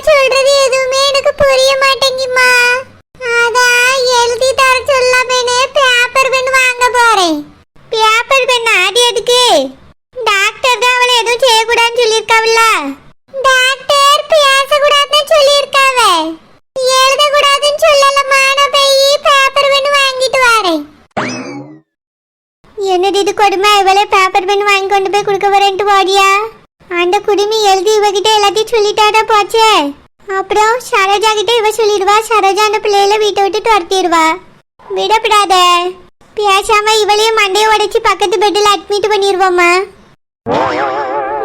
சொல்றது எதுவுமே எனக்கு புரிய மாட்டேங்குமா. அதான் எழுதி தர சொல்லாமேனே பேப்பர் பென் வாங்க போறேன். பேப்பர் பென் அது எதுக்கு? டாக்டர் தான் அவளை எதுவும் செய்யக்கூடாதுன்னு சொல்லியிருக்காவல்ல. டாக்டர் பேசக்கூடாதுன்னு சொல்லியிருக்காவ, எழுதக்கூடாதுன்னு சொல்லலம்மா. நான் போய் பேப்பர் பென் வாங்கிட்டு வரேன். என்னது இது கொடுமை? இவளே பேப்பர் பென் வாங்கி கொண்டு போய் கொடுக்க வரேன்ட்டு போடியா? அந்த குடுமி எழுதி இவகிட்ட எல்லாத்தையும் சொல்லிட்டாடா போச்சே. அப்புறம் சரோஜா கிட்ட இவ சொல்லிடுவா. சரோஜா அந்த பிள்ளையில வீட்டை விட்டு துரத்திடுவா. விடப்படாத, பேசாம இவளையும் மண்டையை உடைச்சு பக்கத்து பெட்டில் அட்மிட் பண்ணிடுவோம்மா.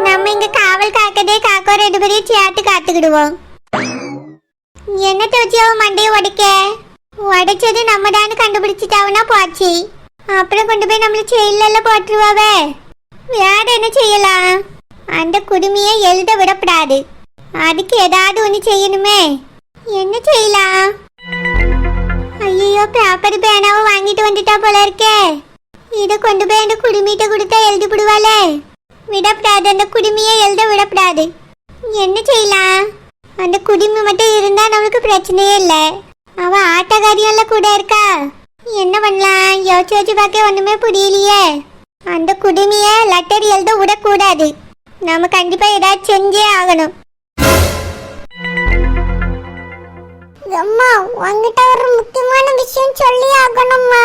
நம்ம இங்க காவல் காக்கதே காக்கோ 2 பேரையும் சேர்த்து காத்துக்கிடுவோம். என்னத்தை வச்சு அவன் மண்டையை உடைச்சது நம்ம தான் கண்டுபிடிச்சிட்டாவனா போச்சு. அப்புறம் கொண்டு போய் நம்மள செயல்ல போட்டுருவாவே. வேற என்ன செய்யலாம்? அந்த குடுமையை எழுத விடப்படாது. அதுக்கு ஏதாவது ஒன்று செய்யணுமே. என்ன செய்யலாம்? ஐயோ, பேப்பர் பேனாவை வாங்கிட்டு வந்துட்டா போல இருக்கே. இதை கொண்டு போய் அந்த குடுமிட்ட கொடுத்தா எழுதி விடுவாளே. விடப்படாது, அந்த குடுமையை எழுத விடப்படாது. என்ன செய்யலாம்? அந்த குடுமி மட்டும் இருந்தா நம்மளுக்கு பிரச்சனையே இல்லை. அவ ஆட்டக்காரியெல்லாம் கூட இருக்கா. என்ன பண்ணலாம்? யோசிச்சு பார்க்க ஒண்ணுமே புரியலையே. அந்த குடுமிய லெட்டர் எழுத விடக்கூடாது. நம்ம கண்டிப்பா ஏதாவது செஞ்சே ஆகணும். அம்மா, உங்ககிட்ட ஒரு முக்கியமான விஷயம் சொல்லி ஆகணும்மா.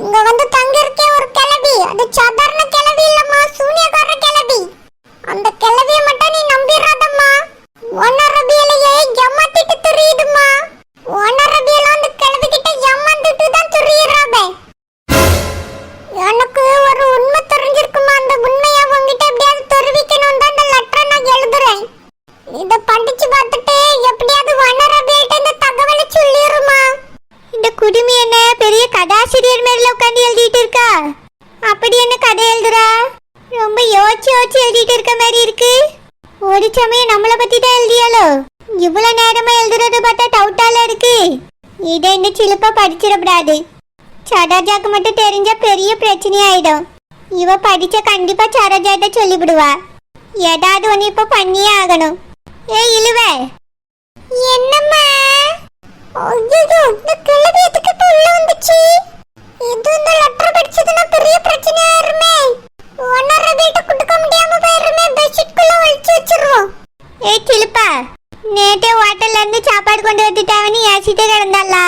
இங்க வந்து தங்க இருக்கே ஒரு கிளவி. அது சாதாரண கிளவி இல்லம்மா, சூனியக்கார கிளவி. அந்த கிளவிய மட்டும் நீ நம்பிராதம்மா. ஒன்னரபியலையே ஏமாத்திட்டு தெரியுதுமா. ஒன்னரபியல அந்த கிளவி கிட்ட ஏமாந்துட்டு தான் தெரியுறாபே. எனக்கு ஒரு உண்மை தெரிஞ்சிருக்குமா. அந்த உண்மையை உங்ககிட்ட எப்படியாவது தெரிவிக்கணும் தான் இந்த லெட்டரை நான் எழுதுறேன். இதை படிச்சு பார்த்துட்டு எப்படியாவது ஒன்னரபியிட்ட இந்த தகவலை சொல்லிடுமா. இந்த குடுமி என்ன பெரிய கதாசிரியர் மேல உட்காந்து எழுதிட்டு இருக்கா? அப்படி என்ன கதை எழுதுறா? ரொம்ப யோசிச்சு எழுதிட்டு இருக்க மாதிரி இருக்கு. ஒரு சமயம் நம்மளை பத்தி தான் எழுதியாலோ. இவ்வளவு நேரமா எழுதுறத பார்த்தா டவுட்டால இருக்கு. இதை இந்த சிலுப்பா படிச்சிடக்கூடாது. சரோஜாக்கு மட்டும் தெரிஞ்ச பெரிய பிரச்சனை ஆயிடும். இவ படிச்ச கண்டிப்பா சரோஜாட்ட சொல்லிவிடுவா. ஏதாவது ஒண்ணு இப்ப பண்ணியே ஆகணும். ஏய் இழுவ, என்னம்மா? ஐயோ, இந்த கிளவி எதுக்கு உள்ள வந்துச்சு? இது இந்த லெட்டர் படிச்சதுன்னா பெரிய பிரச்சனை ஆயிருமே. ஒன்னர வீட்டை கொடுக்க முடியாம போயிருமே. பெட்ஷீட்குள்ள ஒளிச்சு வச்சிருவோம். ஏய் சிலுப்பா, நேத்தே ஹோட்டல்ல இருந்து சாப்பாடு கொண்டு வந்துட்டாவன்னு ஏசிட்டே கிடந்தாளா?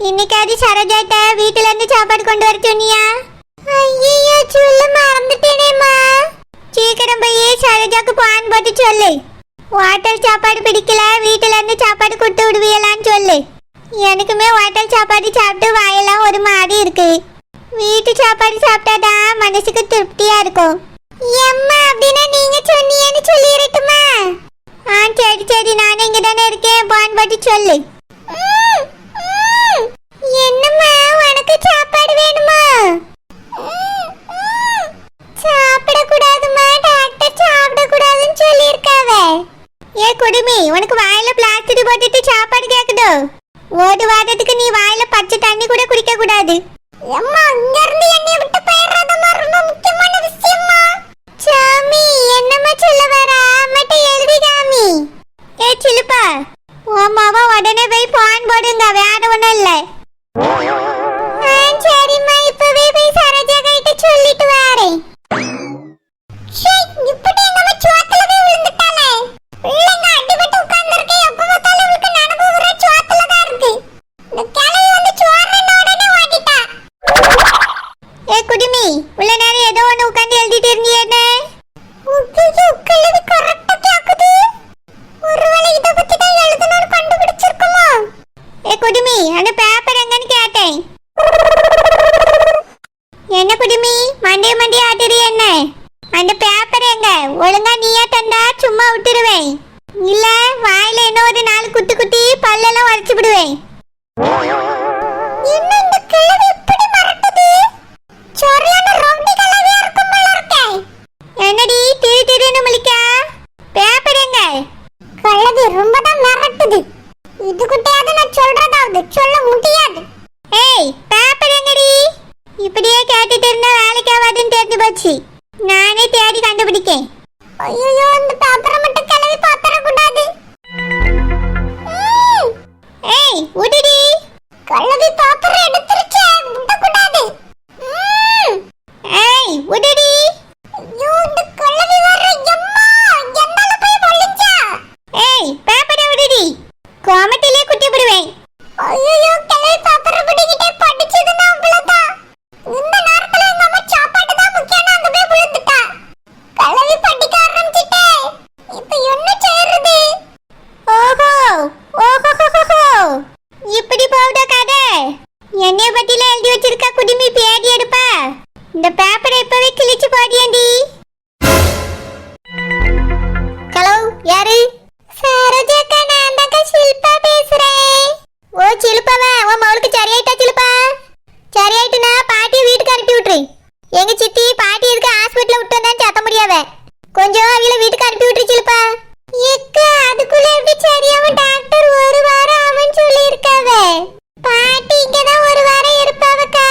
இன்னைக்காவது சரோஜாட்ட வீட்டுல இருந்து சாப்பாடு கொண்டு வர சொன்னியா? ஐயோ, சொல்ல மறந்துட்டேனேம்மா. சீக்கிரம் போய் சரோஜாக்கு பான் போட்டு சொல்லு. ஹோட்டல் சாப்பாடு பிடிக்கல, வீட்டுல இருந்து சாப்பாடு கொடுத்து விடுவீங்களான்னு சொல்லு. எனக்குமே ஹோட்டல் சாப்பாடு சாப்பிட்டு வாயெல்லாம் ஒரு மாதிரி இருக்கு. வீட்டு சாப்பாடு சாப்பிட்டாதான் மனசுக்கு திருப்தியா இருக்கும். எம்மா, அப்படின்னா நீங்க சொன்னீங்கன்னு சொல்லிடட்டுமா? சரி சரி, நானே இங்க தானே இருக்கேன். பான் போட்டு சொல்லு. என்னம்மா, உனக்கு சாப்பாடு வேணுமா? சாப்பிடக்கூடாதுமா, டாக்டர் சாப்பிடக்கூடாதுன்னு சொல்லியிருக்காவே. ஏ குடுமி, உனக்கு வாயில பிளாஸ்டிக் போட்டுட்டு சாப்பாடு கேக்குதோ? ஒரு வாரத்துக்கு நீ வாயில பச்சை தண்ணி கூட குடிக்க கூடாது. அம்மா, இங்க இருந்து என்னைய விட்டு போயிடுறதம்மா. ரொம்ப முக்கியமான விஷயம்மா. சாமி, என்னம்மா சொல்ல வரா? அம்மாட்ட எழுதி காமி. ஏ சிலுப்பா, அம்மாவா உடனே போய் பான் போடுங்க. வேற ஒண்ணும் இல்லை. சரிம்மா, இப்பவே போய் சரோஜா கிட்ட சொல்லிட்டு வரேன். இப்படி நம்ம சோத்துல போய் விழுந்துட்டாளே. பிள்ளைங்க அடிபட்டு உட்கார்ந்திருக்கே. எப்ப பார்த்தாலும் இவளுக்கு நினைப்பு வர சோத்துல தான் இருக்கு. இந்த கிளவி வந்து சோறுன உடனே ஓடிட்டா. ஏ குடுமி, உள்ள நேரம் ஏதோ ஒண்ணு உட்கார்ந்து எழுதிட்டு இருந்தியேனே. கிளவி கரெக்டா கேக்குது. ஒருவேளை இத பத்தி தான் எழுதணும்னு கண்டுபிடிச்சிருக்குமா? ஏ குடுமி, அந்த பேப்பர் எங்கன்னு கேட்டேன். என்ன குடுமி, மண்டே ஆட்டுறீ என்ன? அந்த பேப்பர் எங்க? ஒழுங்கா நீயே தந்தா சும்மா விட்டுருவேன். இல்ல வாயில என்ன ஒரு 4 குட்டி குட்டி பல்லெல்லாம் உடைச்சு விடுவேன். என்ன இந்த கிளவி இப்படி மறக்குது? சொரியான ரொம்பி கிளவியா இருக்கும் போல இருக்கே. என்னடி திரு முழிக்கா? பேப்பர் எங்க? கிளவி ரொம்ப தான் மிரட்டுது. இது குட்டையாவது நான் சொல்றதாவது சொல்ல முடியாது. ஏய், பேப்பர் எங்கடி? இப்படியே கேட்டுட்டு இருந்தா வேலைக்கு ஆகாதுன்னு தெரிஞ்சு போச்சு. நானே தேடி கண்டுபிடிக்கேன். ஐயோ, இந்த பேப்பரை மட்டும் கிளவி பாத்திர கூடாது. யாரு? சரோஜாக்கா, நான் தான் ஷில்பா பேசுறேன். ஓ சிலுப்பாவா, உன் மவளுக்கு சரியாயிட்டா சிலுப்பா? சரியாயிட்டுனா பாட்டியை வீட்டுக்கு அனுப்பி விட்டுரு. எங்க சித்தி பாட்டி இருக்க ஹாஸ்பிட்டல்ல விட்டு வந்தா சத்த முடியாத. கொஞ்சம் அவளை வீட்டுக்கு அனுப்பி விட்டுரு சிலுப்பா. ஏக்கா, அதுக்குள்ள எப்படி சரியாவும்? டாக்டர் ஒரு வாரம் ஆகும்னு சொல்லியிருக்காவ. பாட்டி இங்க தான் ஒரு வாரம் இருப்பாவக்கா.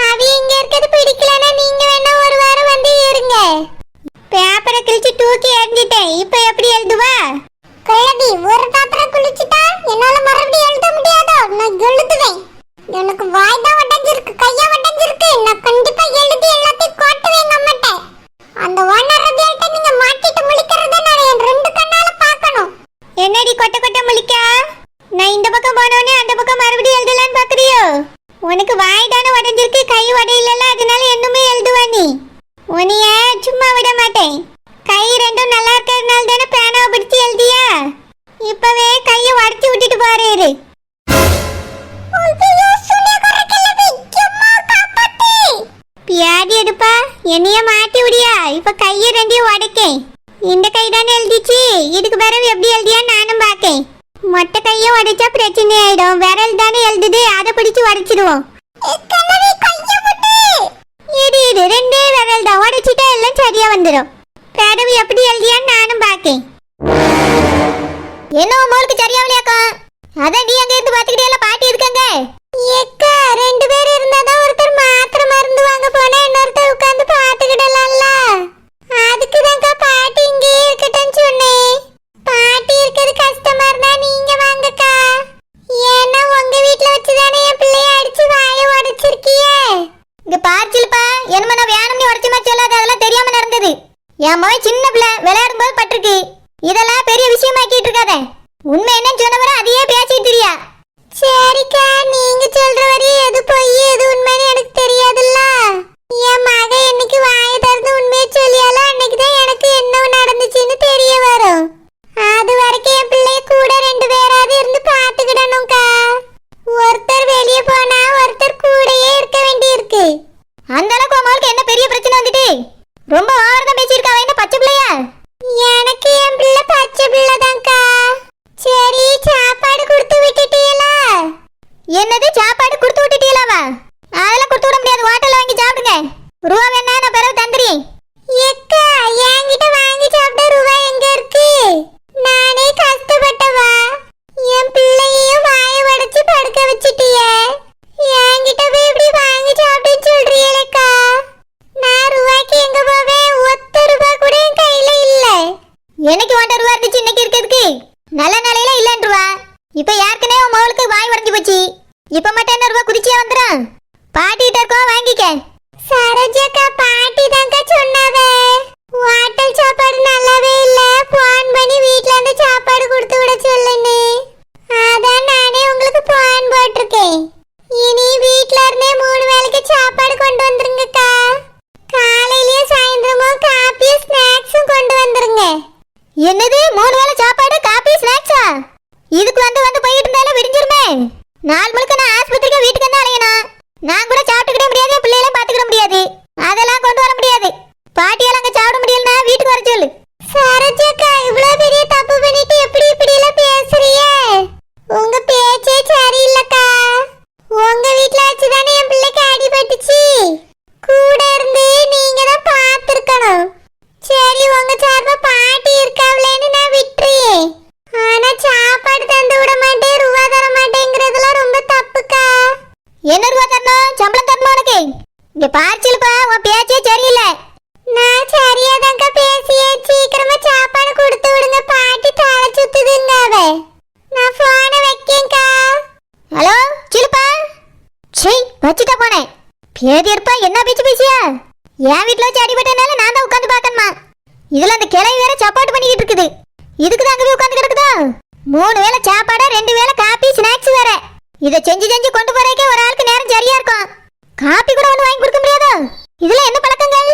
அவ இங்க இருக்கிறது பிடிக்கலன்னா நீங்க வேணா ஒரு வாரம் வந்து இருங்க. பேப்பரை கிழிச்சு தூக்கி எறிஞ்சிட்டேன். இப்ப எப்படி எழுதுவா? கிழவி, ஒரு பேப்பரை கிழிச்சிட்டா என்னால மறுபடியும் எழுத முடியாதோ? நான் எழுதுவேன். எனக்கு வாய் தான் வட்டஞ்சிருக்கு, கையா வட்டஞ்சிருக்கு. நான் கண்டிப்பா எழுதி எல்லாத்தையும் காட்டுவேன் எங்க அம்மாட்ட. அந்த ஓனரபியல்ட்ட நீங்க மாட்டிட்டு முழிக்கிறத நான் என் ரெண்டு கண்ணால பார்க்கணும். என்னடி கொட்ட கொட்ட முழிக்கா? நான் இந்த பக்கம் போனோடனே அந்த பக்கம் மறுபடியும் எழுதலான்னு பாக்குறியோ? உனக்கு வாய் தானே உடஞ்சிருக்கு, கை உடையில, அதனால என்னமே எழுதுவா நீ. உன்னைய சும்மா விட மாட்டேன். கை ரெண்டும் நல்லா இருக்கிறதுனால தானே பேனாவை பிடிச்சி எழுதியா? இப்பவே கையை உடச்சி விட்டுட்டு போறேரு. பியாதி எடுப்பா, என்னைய மாட்டி விடியா? இப்ப கையை ரெண்டையும் உடைக்கேன். இந்த கை தானே எழுதிச்சு, இதுக்கு பிறகு எப்படி எழுதியா நானும் பாக்கேன். மொட்டை கையை உடைச்சா பிரச்சனை ஆயிடும். விரல் தானே எழுதுது, அதை பிடிச்சு உடைச்சிடுவோம். இது இது ரெண்டே விரல் தான், உடைச்சிட்டா எல்லாம் சரியா வந்துடும். பிறகு எப்படி எழுதியான்னு நானும் பாக்கேன். என்ன மோளுக்கு சரியாவலையாக்கா? அதான் நீ அங்க இருந்து பாத்துக்கிட்டே பாட்டி இருக்காங்க. ஏக்கா, ரெண்டு பேர் இருந்தாதான் ஒருத்தர் மாத்திரை மருந்து வாங்க போனா இன்னொருத்தர் உட்கார்ந்து பாத்துக்கிடலாம்ல. அதுக்குதான்க்கா பாட்டி இங்கே இருக்கட்டும்னு சொன்னேன். பாட்டி இருக்கிறது கஷ்டமா இருந்தா நீங்க வாங்கக்கா. ஏன்னா உங்க வீட்டுல வச்சுதானே என் பிள்ளைய அடிச்சு வாய உடைச்சிருக்கியே. இங்க பார்ச்சில்பா, என்னமா நான் வேணும்னு உடைச்ச மாதிரி சொல்லாத, அதெல்லாம் தெரியாம நடந்தது. என் மகன் சின்ன பிள்ளை, விளையாடும் போது பட்டிருக்கு. இதெல்லாம் பெரிய விஷயமாக்கிட்டு இருக்காத. உண்மை என்னன்னு சொன்னவரை அதையே பேசிட்டு தெரியா? சரிக்கா, நீங்க சொல்ற வரையும் எது பொய் எது உண்மைன்னு எனக்கு தெரியாதுல்ல. என் மக என்னைக்கு வாய திறந்து உண்மையை சொல்லியாலோ அன்னைக்குதான் எனக்கு என்ன நடந்துச்சுன்னு தெரிய வரும். அது வரைக்கும் என் பிள்ளைய கூட ரெண்டு பேராவது இருந்து பாத்துக்கிடணும்க்கா. ஒருத்தர் வெளியே போனா ஒருத்தர் கூடயே இருக்க வேண்டியிருக்கு. அந்த அளவுக்கு உங்களுக்கு என்ன பெரிய பிரச்சனை வந்துட்டு? ரொம்ப ஓவரா பேசியிருக்கா. என்ன பச்சை பிள்ளையா? எனக்கு என் பிள்ளை பச்சை பிள்ளைதான்க்கா. சரி, சாப்பாடு கொடுத்து விட்டுட்டீங்களா? என்னது சாப்பாடு கொடுத்து விட்டுட்டீங்களாவா? அதெல்லாம் கொடுத்து விட முடியாது. ஹோட்டல்ல வாங்கி சாப்பிடுங்க. ரூபா வேணா நான் பிறகு தந்துறேன். ஏக்கா, என்கிட்ட வாங்கி சாப்பிட்ட ரூபா எங்க இருக்கு? நானே கஷ்டப்பட்டவா. என் பிள்ளையையும் வாய உடைச்சு படுக்க வச்சிட்டியே. என்கிட்ட போய் இப்படி வாங்கி சாப்பிட்டுன்னு சொல்றீங்களேக்கா. நான் ரூபாய்க்கு எங்க போவேன்? ஒத்த ரூபா கூட என் கையில இல்ல. எனக்கு ஒன்றரை ரூபா இருந்துச்சு இன்னைக்கு இருக்கிறதுக்கு. நல்ல நிலையில இல்லன்றுவா. இப்ப யாருக்குனே உன் மகளுக்கு வாய் உடஞ்சு போச்சு. இப்ப மட்டும் என்ன ரூபா குதிச்சியா வந்துடும்? பாட்டிகிட்ட இருக்கோம், வாங்கிக்க. சரோஜாக்கா, பாட்டி தான்க்கா சொன்னாவ. ஹோட்டல் சாப்பாடு நல்லாவே இல்ல, போன் பண்ணி வீட்ல இருந்து சாப்பாடு கொடுத்து விட சொல்லுன்னு. அதான் நானே உங்களுக்கு போன் போட்டிருக்கேன். இனி வீட்ல இருந்தே 3 வேளைக்கு சாப்பாடு கொண்டு வந்துருங்கக்கா. காலையிலயும் சாயந்தரமும் காப்பியும் ஸ்நாக்ஸும் கொண்டு வந்துருங்க. என்னது 3 வேளை சாப்பாடு, காபி, ஸ்நாக்ஸா? இதுக்கு வந்து போயிட்டு இருந்தாலும் விடிஞ்சிருமே. நாள் முழுக்க நான் ஆஸ்பத்திரிக்கு வீட்டுக்கு வந்து அலையணும். நான் கூட சாப்பிட்டுக்கிட முடியாது, பிள்ளைகளையும் பார்த்துக்கிட முடியாது. அதெல்லாம் கொண்டு வர முடியாது. பாட்டியால் அங்கே சாப்பிட முடியலன்னா வீட்டுக்கு வர சொல்லு. சரோஜாக்கா, இவ்வளவு பெரிய தப்பு பண்ணிட்டு எப்படி இப்படி எல்லாம் பேசுறியே? உங்க பேச்சே சரியில்லக்கா. உங்க வீட்ல வச்சுதானே என் பிள்ளைக்கு அடிபட்டுச்சு. கூட இருந்து நீங்க தான் பார்த்திருக்கணும். சரி, உங்க சார்பா பாட்டி இருக்காவளேன்னு நான் விட்டுறேன். ஆனா சாப்பாடு தந்து விட மாட்டேன், ரூபா தர மாட்டேங்கிறதுலாம் ரொம்ப தப்புக்கா. என்ன ரூபா தரணும்? சம்பளம் தரணும் உனக்கு? இங்க பார்ச்சில்பா, உன் பேச்சே சரியில்லை. நான் சரியாதான்க்கா பேசியே. சீக்கிரமா சாப்பாடு கொடுத்து விடுங்க, பாட்டி தலை சுத்துதுங்க. நான் போனை வைக்கேன்க்கா. ஹலோ சிலுப்பா. சரி வச்சுட்டா போனேன். பேதி இருப்பா, என்ன பேச்சு பேசியா? என் வீட்டுல வச்சு அடிபட்டனால நான் தான் உட்காந்து பார்க்கணுமா? இதுல அந்த கிளை வேற சாப்பாடு பண்ணிக்கிட்டு இருக்குது. இதுக்கு தான் அங்க போய் உட்காந்து கிடக்குதா? 3 வேளை சாப்பாடு, 2 வேளை காபி, ஸ்நாக்ஸ் வேற. இதை செஞ்சு கொண்டு போறதுக்கே ஒரு ஆளுக்கு நேரம் சரியா இருக்கும். காபி கூட ஒண்ணு வாங்கி கொடுக்க முடியாதோ? இதுல என்ன பழக்கங்கள்?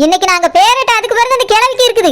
இன்னைக்கு நாங்க பேரட்ட அதுக்கு பிறகு அந்த கிளவிக்கு இருக்குது.